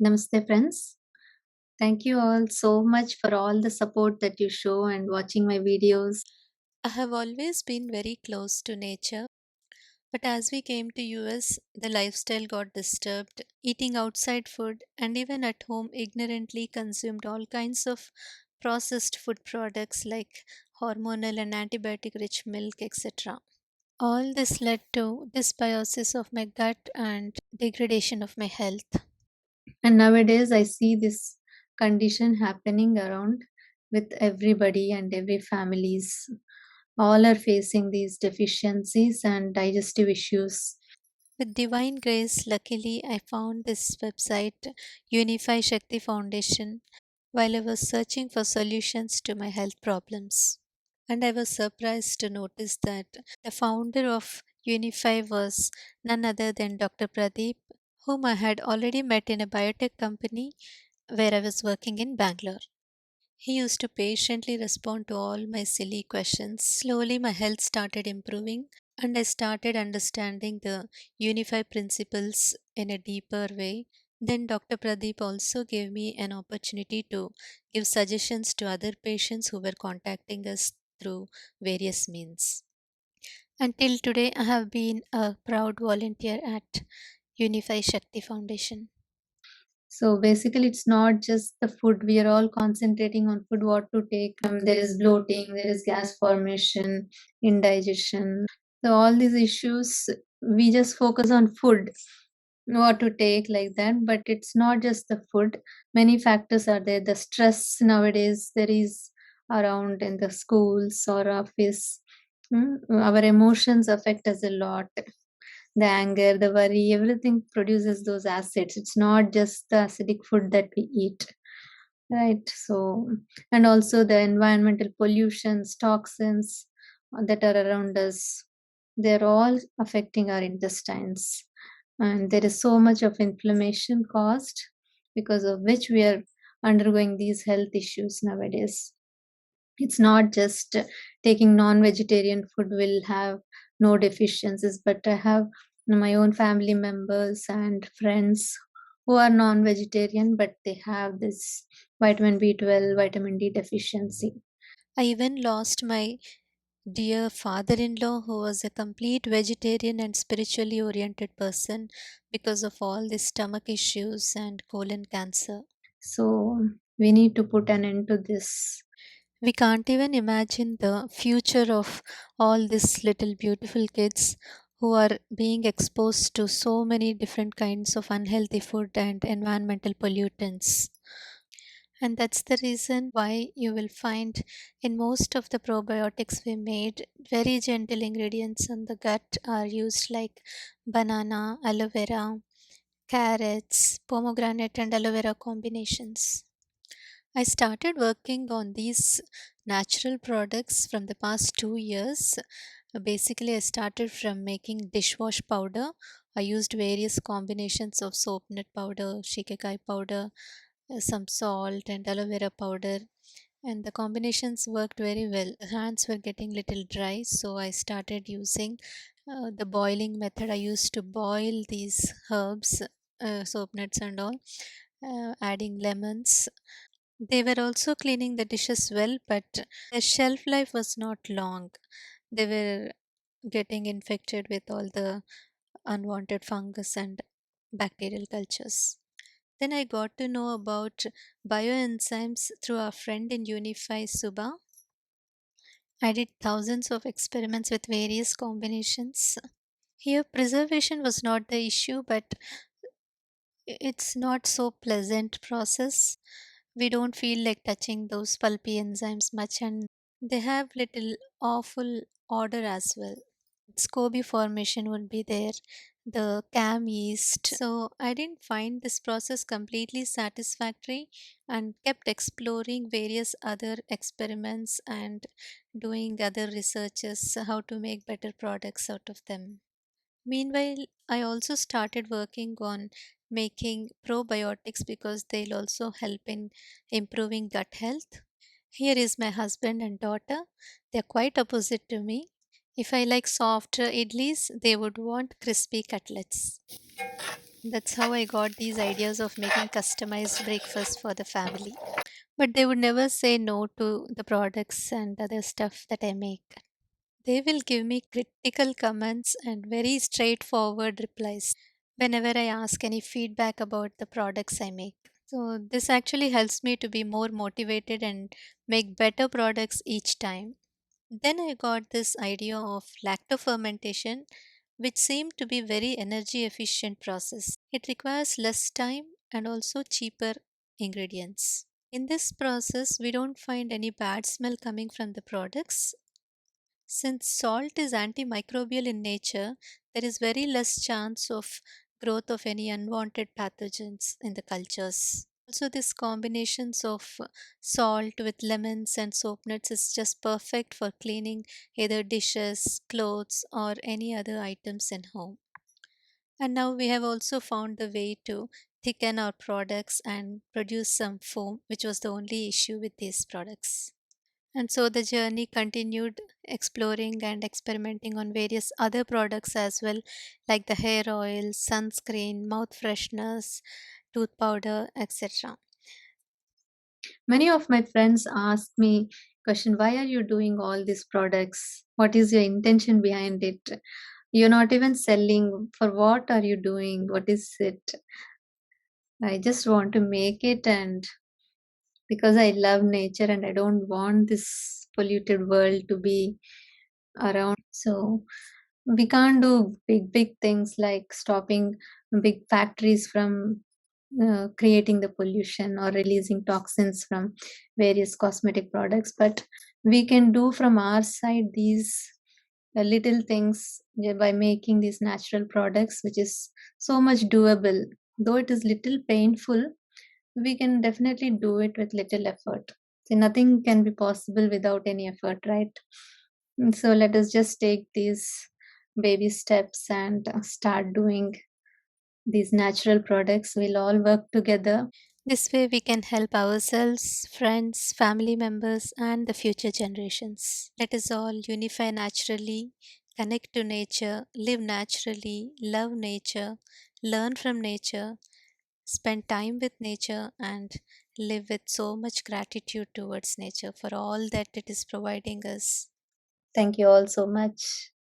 Namaste, friends. Thank you all so much for all the support that you show and watching my videos. I have always been very close to nature, but as we came to US, the lifestyle got disturbed. Eating outside food and even at home ignorantly consumed all kinds of processed food products like hormonal and antibiotic rich milk, etc. All this led to dysbiosis of my gut and degradation of my health. And nowadays, I see this condition happening around with everybody and every families. All are facing these deficiencies and digestive issues. With divine grace, luckily, I found this website, Unify Shakti Foundation, while I was searching for solutions to my health problems. And I was surprised to notice that the founder of Unify was none other than Dr. Pradeep, whom I had already met in a biotech company where I was working in Bangalore. He used to patiently respond to all my silly questions. Slowly, my health started improving, and I started understanding the Unify principles in a deeper way. Then, Dr. Pradeep also gave me an opportunity to give suggestions to other patients who were contacting us through various means. Until today, I have been a proud volunteer at Unify Shakti Foundation. So basically, it's not just the food. We are all concentrating on food, what to take. There is bloating, there is gas formation, indigestion. So all these issues, we just focus on food, what to take like that. But it's not just the food. Many factors are there. The stress nowadays there is around in the schools or office. Our emotions affect us a lot, the anger, the worry, everything produces those acids. It's not just the acidic food that we eat, right? So, and also the environmental pollutions, toxins that are around us, they're all affecting our intestines. And there is so much of inflammation caused because of which we are undergoing these health issues nowadays. It's not just taking non-vegetarian food will have no deficiencies, but I have my own family members and friends who are non-vegetarian, but they have this vitamin B12, vitamin D deficiency. I even lost my dear father in law, who was a complete vegetarian and spiritually oriented person because of all these stomach issues and colon cancer. So we need to put an end to this. We can't even imagine the future of all these little beautiful kids who are being exposed to so many different kinds of unhealthy food and environmental pollutants. And that's the reason why you will find in most of the probiotics we made, very gentle ingredients on the gut are used like banana, aloe vera, carrots, pomegranate, and aloe vera combinations. I started working on these natural products from the past 2 years. Basically, I started from making dishwash powder. I used various combinations of soap nut powder, shikakai powder, some salt, and aloe vera powder. And the combinations worked very well. Hands were getting little dry, so I started using the boiling method. I used to boil these herbs, soap nuts, and all, adding lemons. They were also cleaning the dishes well, but their shelf life was not long. They were getting infected with all the unwanted fungus and bacterial cultures. Then I got to know about bioenzymes through our friend in Unify, Suba. I did thousands of experiments with various combinations. Here, preservation was not the issue, but it's not so pleasant process. We don't feel like touching those pulpy enzymes much, and they have little awful odor as well. SCOBY formation would be there, the cam yeast. So I didn't find this process completely satisfactory and kept exploring various other experiments and doing other researches how to make better products out of them. Meanwhile, I also started working on making probiotics because they'll also help in improving gut health. Here is my husband and daughter. They're quite opposite to me. If I like soft idlis, they would want crispy cutlets. That's how I got these ideas of making customized breakfast for the family. But they would never say no to the products and other stuff that I make. They will give me critical comments and very straightforward replies whenever I ask any feedback about the products I make. So, this actually helps me to be more motivated and make better products each time. Then I got this idea of lacto fermentation, which seemed to be very energy efficient process. It requires less time and also cheaper ingredients. In this process, we don't find any bad smell coming from the products. Since salt is antimicrobial in nature, there is very less chance of growth of any unwanted pathogens in the cultures. Also, this combinations of salt with lemons and soap nuts is just perfect for cleaning either dishes, clothes, or any other items in home. And now we have also found the way to thicken our products and produce some foam, which was the only issue with these products. And so the journey continued exploring and experimenting on various other products as well, like the hair oil, sunscreen, mouth fresheners, tooth powder, etc. Many of my friends ask me question, why are you doing all these products? What is your intention behind it? You're not even selling. For what are you doing? What is it? I just want to make it, and because I love nature and I don't want this polluted world to be around. So we can't do big things like stopping big factories from creating the pollution or releasing toxins from various cosmetic products, but we can do from our side these little things, by making these natural products, which is so much doable. Though it is little painful, we can definitely do it with little effort. See, nothing can be possible without any effort, right? So let us just take these baby steps and start doing these natural products. We'll all work together. This way, we can help ourselves, friends, family members, and the future generations. Let us all unify naturally, connect to nature, live naturally, love nature, learn from nature, spend time with nature, and live with so much gratitude towards nature for all that it is providing us. Thank you all so much.